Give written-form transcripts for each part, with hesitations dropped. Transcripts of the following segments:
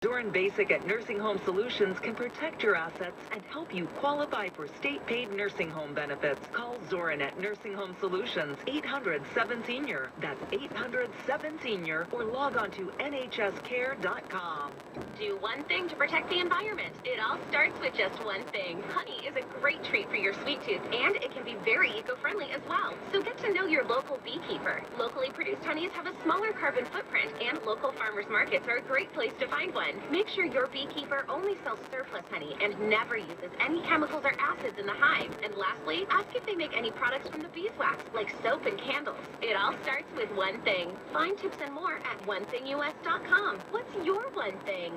Zoran Basic at Nursing Home Solutions can protect your assets and help you qualify for state-paid nursing home benefits. Call Zoran at Nursing Home Solutions, 800-7-SENIOR. That's 800-7-SENIOR, or log on to nhscare.com. Do one thing to protect the environment. It all starts with just one thing. Honey is a great treat for your sweet tooth, and it can be very eco-friendly as well. So get to know your local beekeeper. Locally produced honeys have a smaller carbon footprint, and local farmers markets are a great place to find one. Make sure your beekeeper only sells surplus honey and never uses any chemicals or acids in the hive. And lastly, ask if they make any products from the beeswax, like soap and candles. It all starts with one thing. Find tips and more at onethingus.com. What's your one thing?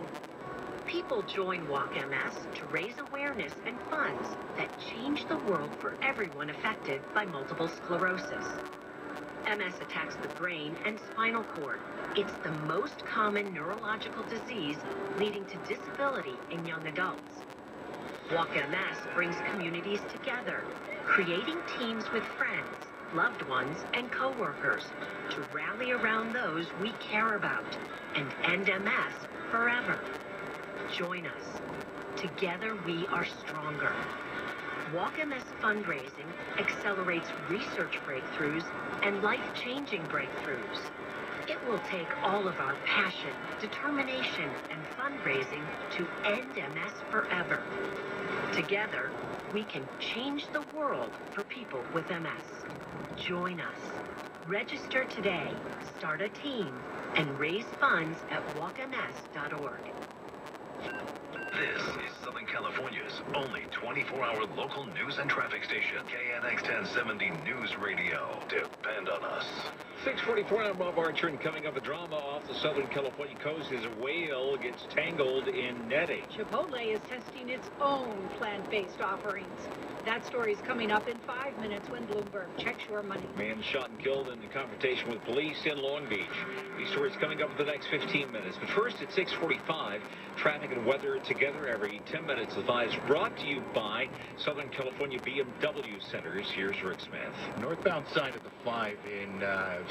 People join Walk MS to raise awareness and funds that change the world for everyone affected by multiple sclerosis. MS attacks the brain and spinal cord. It's the most common neurological disease leading to disability in young adults. Walk MS brings communities together, creating teams with friends, loved ones, and coworkers to rally around those we care about and end MS forever. Join us. Together we are stronger. Walk MS fundraising accelerates research breakthroughs and life-changing breakthroughs. It will take all of our passion, determination, and fundraising to end MS forever. Together, we can change the world for people with MS. Join us. Register today, start a team, and raise funds at walkms.org. This is Southern California's only 24-hour local news and traffic station, KNX 1070 News Radio. Depend on us. 6:44, I'm Bob Archer, and coming up, a drama off the Southern California coast as a whale gets tangled in netting. Chipotle is testing its own plant-based offerings. That story's coming up in 5 minutes when Bloomberg checks your money. Man shot and killed in the confrontation with police in Long Beach. These stories coming up in the next 15 minutes. But first, at 6:45, traffic and weather together every 10 minutes. The 5 is brought to you by Southern California BMW Centers. Here's Rick Smith. Northbound side of the 5 in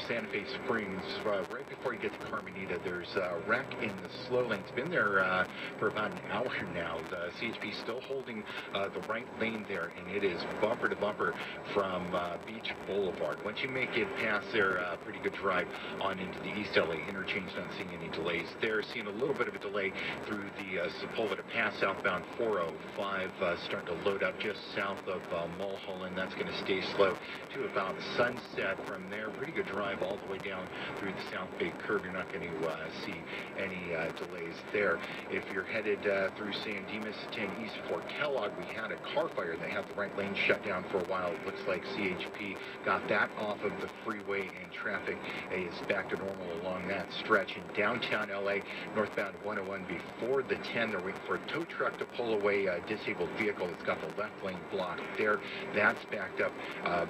Santa Fe Springs, right before you get to Carmenita, there's a wreck in the slow lane. It's been there for about an hour now. The CHP still holding the right lane there, and it is bumper to bumper from Beach Boulevard. Once you make it past there, pretty good drive on into the East LA interchange. Not seeing any delays there. Seeing a little bit of a delay through the Sepulveda Pass southbound 405, starting to load up just south of Mulholland. That's going to stay slow to about Sunset. From there, pretty good drive all the way down through the South Bay curve. You're not going to see any delays there. If you're headed through San Dimas 10 east for Kellogg, we had a car fire that had the right lane shut down for a while. It looks like CHP got that off of the freeway, and traffic is back to normal along that stretch. In downtown LA, northbound 101 before the 10, they're waiting for a tow truck to pull away a disabled vehicle that's got the left lane blocked there. That's backed up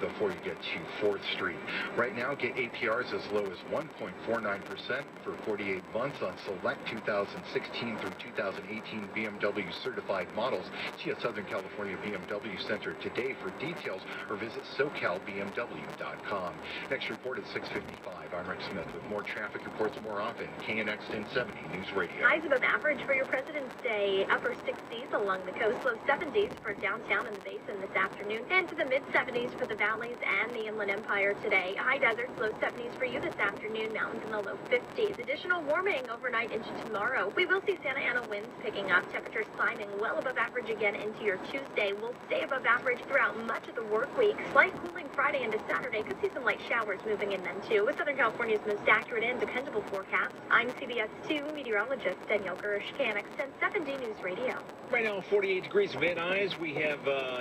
before you get to 4th Street. Right now, get APRs as low as 1.49% for 48 months on select 2016 through 2018 BMW certified models. See a Southern California BMW Center today for details, or visit SoCalBMW.com. Next report at 6:55. I'm Rick Smith with more traffic reports more often. KNX 1070 News Radio. Highs above average for your President's Day. Upper 60s along the coast, low 70s for downtown and the Basin this afternoon, and to the mid-70s for the valleys and the Inland Empire today. High deserts, low 70s for you this afternoon, mountains in the low 50s. Additional warming overnight into tomorrow. We will see Santa Ana winds picking up, temperatures climbing well above average again into your Tuesday. We'll stay above average throughout much of the work week. Slight cooling Friday into Saturday. Could see some light showers moving in then too. With Southern California's most accurate and dependable forecast, I'm CBS 2 meteorologist Danielle Gersh, KNX 1070 News Radio. Right now, 48 degrees Van Nuys. We have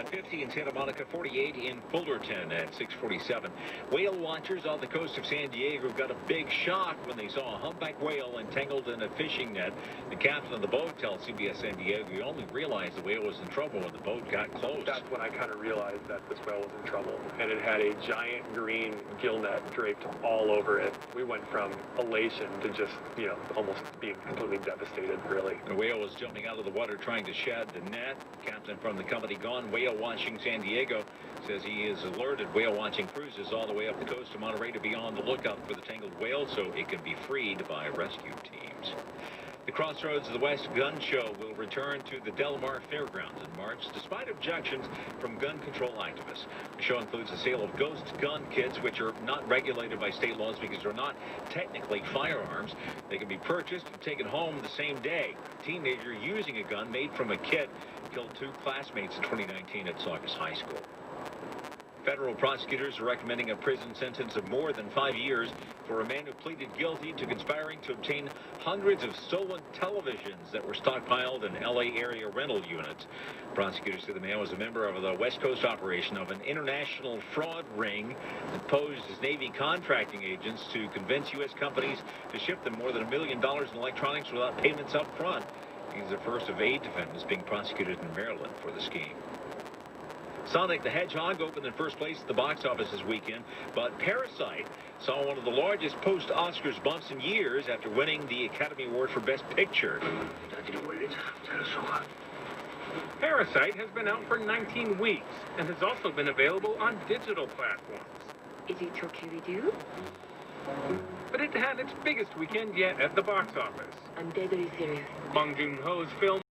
50 in Santa Monica, 48 in Fullerton at 6:47. Whale watchers on the coast of San Diego got a big shock when they saw a humpback whale entangled in a fishing net. The captain of the boat tells CBS San Diego he only realized the whale was in trouble when the boat got close. That's when I kind of realized that this whale was in trouble, and it had a giant green gill net draped all over it. We went from elation to just, almost being completely devastated, really. The whale was jumping out of the water trying to shed the net. Captain from the company Gone Whale Watching San Diego says he has alerted whale watching cruises all the way up the coast of Monterey to be on the lookout for the tangled whale so it can be freed by rescue teams. The Crossroads of the West Gun Show will return to the Del Mar Fairgrounds in March, despite objections from gun control activists. The show includes the sale of ghost gun kits, which are not regulated by state laws because they're not technically firearms. They can be purchased and taken home the same day. A teenager using a gun made from a kit killed 2 classmates in 2019 at Saugus High School. Federal prosecutors are recommending a prison sentence of more than 5 years for a man who pleaded guilty to conspiring to obtain hundreds of stolen televisions that were stockpiled in L.A. area rental units. Prosecutors say the man was a member of the West Coast operation of an international fraud ring that posed as Navy contracting agents to convince U.S. companies to ship them more than $1 million in electronics without payments up front. He's the first of 8 defendants being prosecuted in Maryland for the scheme. Sonic the Hedgehog opened in first place at the box office this weekend, but Parasite saw one of the largest post-Oscars bumps in years after winning the Academy Award for Best Picture. Parasite has been out for 19 weeks and has also been available on digital platforms. Is it okay with you? But it had its biggest weekend yet at the box office. I'm deadly serious. Bong Joon-ho's film